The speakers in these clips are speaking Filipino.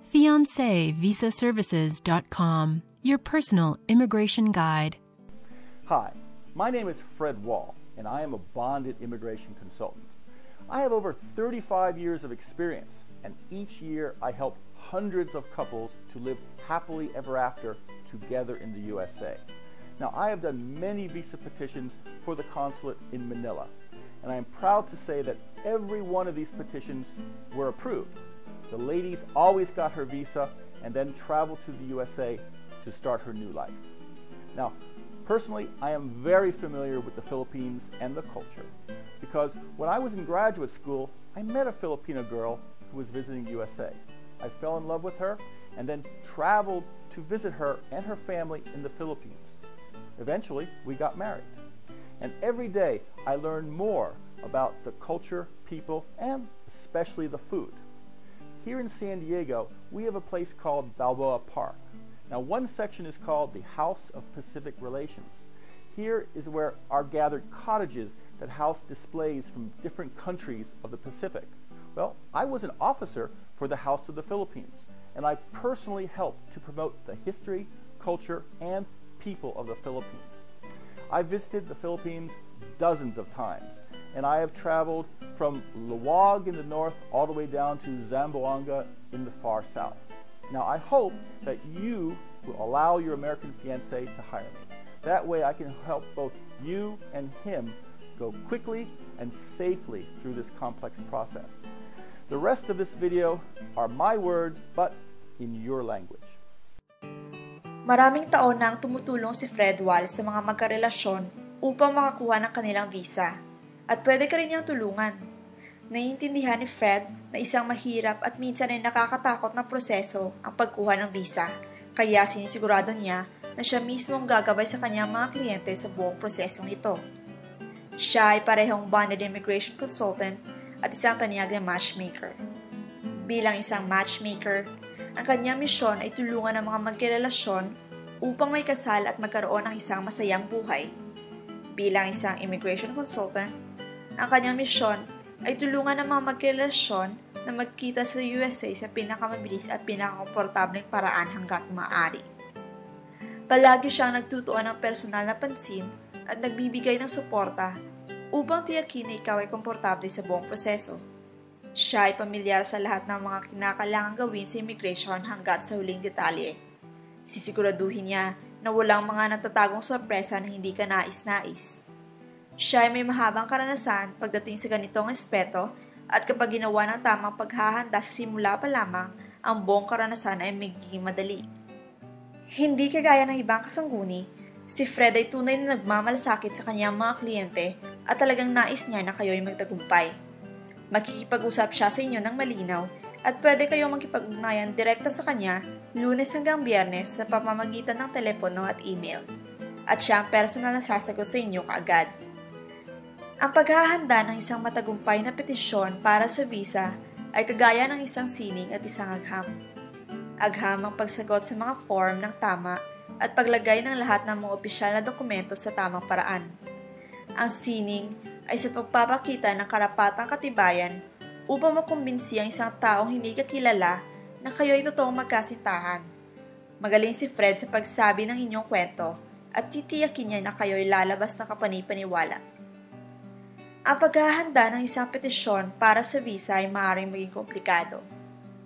Fiance VisaServices.com, your personal immigration guide. Hi, my name is Fred Wahl, and I am a bonded immigration consultant. I have over 35 years of experience, and each year I help hundreds of couples to live happily ever after together in the USA. Now, I have done many visa petitions for the consulate in Manila, and I am proud to say that every one of these petitions were approved. The lady's always got her visa and then traveled to the USA to start her new life. Now, personally, I am very familiar with the Philippines and the culture because when I was in graduate school, I met a Filipina girl who was visiting the USA. I fell in love with her and then traveled to visit her and her family in the Philippines. Eventually, we got married. And every day, I learned more about the culture, people, and especially the food. Here in San Diego, we have a place called Balboa Park. Now, one section is called the House of Pacific Relations. Here is where are gathered cottages that house displays from different countries of the Pacific. Well, I was an officer for the House of the Philippines, and I personally helped to promote the history, culture, and people of the Philippines. I visited the Philippines dozens of times, and I have traveled from Luwag in the north all the way down to Zamboanga in the far south. Now, I hope that you will allow your American fiancé to hire me. That way I can help both you and him go quickly and safely through this complex process. The rest of this video are my words, but in your language. Maraming taon na ang tumutulong si Fred Wahl sa mga magkarelasyon upang makakuha ng kanilang visa. At pwede ka rin niyang tulungan. Naiintindihan ni Fred na isang mahirap at minsan ay nakakatakot na proseso ang pagkuha ng visa, kaya sinisigurado niya na siya mismo ang gagabay sa kanyang mga kliyente sa buong prosesong ito. Siya ay parehong bonded immigration consultant at isang tanyag na matchmaker. Bilang isang matchmaker, ang kanyang misyon ay tulungan ang mga magkarelasyon upang may kasal at magkaroon ng isang masayang buhay. Bilang isang immigration consultant, ang kanyang misyon ay tulungan ang mga magkarelasyon na magkita sa USA sa pinakamabilis at pinakakomportableng paraan hanggat maaari. Palagi siyang nagtutuon ng personal na pansin at nagbibigay ng suporta upang tiyakin na ikaw ay komportable sa buong proseso. Siya ay pamilyar sa lahat ng mga kinakailangang gawin sa immigration hanggat sa huling detalye. Sisiguraduhin niya na walang mga natatagong sorpresa na hindi ka nais-nais. Siya ay may mahabang karanasan pagdating sa ganitong aspeto at kapag ginawa ng tamang paghahanda sa simula pa lamang, ang buong karanasan ay magiging madali. Hindi kagaya ng ibang kasangguni, si Fred ay tunay na nagmamalasakit sa kanyang mga kliyente at talagang nais niya na kayo'y magtagumpay. Makikipag-usap siya sa inyo ng malinaw at pwede kayong makipag-ugnayan direkta sa kanya Lunes hanggang Biyernes sa pamamagitan ng telepono at email. At siya ang personal na sasagot sa inyo kaagad. Ang paghahanda ng isang matagumpay na petisyon para sa visa ay kagaya ng isang sining at isang agham. Agham ang pagsagot sa mga form ng tama at paglagay ng lahat ng mga opisyal na dokumento sa tamang paraan. Ang sining ay sa pagpapakita ng karapatang katibayan upang makumbinsi ang isang taong hindi kakilala na kayo'y totoong magkasintahan. Magaling si Fred sa pagsabi ng inyong kwento at titiyakin niya na kayo'y lalabas na kapanipaniwala. Ang paghahanda ng isang petisyon para sa visa ay maaaring maging komplikado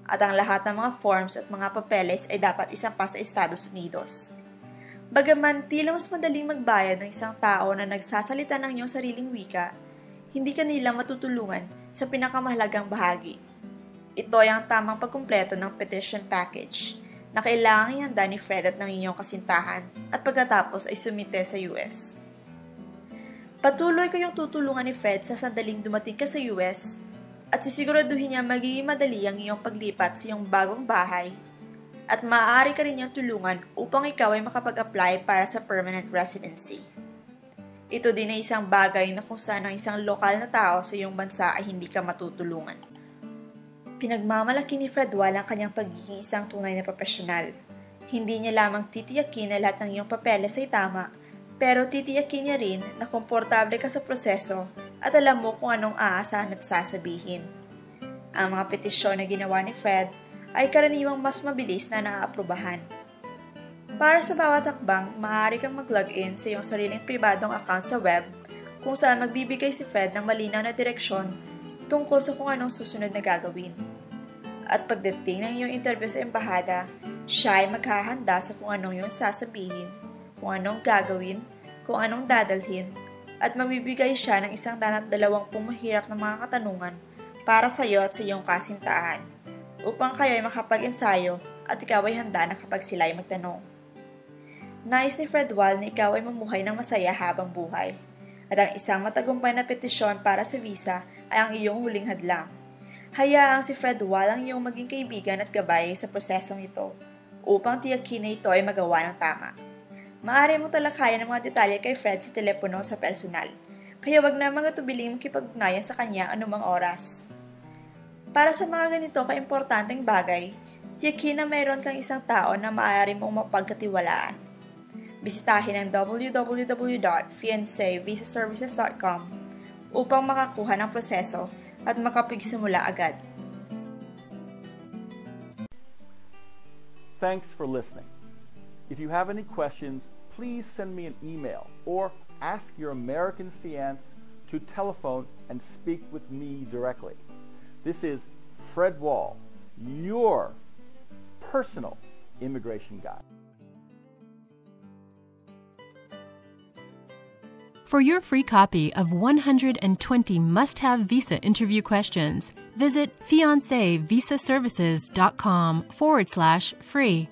at ang lahat ng mga forms at mga papeles ay dapat isampas sa Estados Unidos. Bagaman tila mas madaling magbayad ng isang tao na nagsasalita ng iyong sariling wika, hindi ka nila matutulungan sa pinakamahalagang bahagi. Ito ay ang tamang pagkumpleto ng petition package na kailangang ihanda ni Fred at ng inyong kasintahan at pagkatapos ay sumite sa US. Patuloy kayong tutulungan ni Fred sa sandaling dumating ka sa US at sisiguraduhin niya magiging madali ang iyong paglipat sa iyong bagong bahay at maaari ka rin niyang tulungan upang ikaw ay makapag-apply para sa permanent residency. Ito din ay isang bagay na kung saan ang isang lokal na tao sa iyong bansa ay hindi ka matutulungan. Pinagmamalaki ni Fred Wahl ang kanyang pagiging isang tunay na profesional. Hindi niya lamang titiyakin na lahat ng iyong papeles ay tama, pero titiyakin niya rin na komportable ka sa proseso at alam mo kung anong aasahan at sasabihin. Ang mga petisyon na ginawa ni Fred ay karaniwang mas mabilis na naaaprubahan. Para sa bawat hakbang, maaari kang mag-login sa iyong sariling pribadong account sa web kung saan magbibigay si Fred ng malinaw na direksyon tungkol sa kung anong susunod na gagawin. At pagdating ng iyong interview sa embahada, siya ay maghahanda sa kung anong iyong sasabihin, kung anong gagawin, kung anong dadalhin, at mamibigay siya ng 120 mahirap na mga katanungan para sa iyo at sa iyong kasintahan, upang kayo ay makapag-ensayo at ikaw ay handa na kapag sila ay magtanong. Nais ni Fred Wahl na ikaw ay mamuhay ng masaya habang buhay, at ang isang matagumpay na petisyon para sa visa ay ang iyong huling hadlang. Hayaang si Fred Wahl ang iyong maging kaibigan at gabay sa prosesong ito, upang tiyakin na ito ay magawa ng tama. Maaari mong talakayan ang mga detalye kay Fred sa telepono sa personal, kaya wag na mga tubiling makipag-ugnayan sa kanya anumang oras. Para sa mga ganito kaimportanteng bagay, tiyakin na mayroon kang isang tao na maaari mong mapagkatiwalaan. Bisitahin ang www.fiancevisaservices.com upang makakuha ng proseso at makapagsimula agad. Thanks for listening. If you have any questions, please send me an email or ask your American fiance to telephone and speak with me directly. This is Fred Wahl, your personal immigration guide. For your free copy of 120 must-have visa interview questions, visit fiancevisaservices.com/free.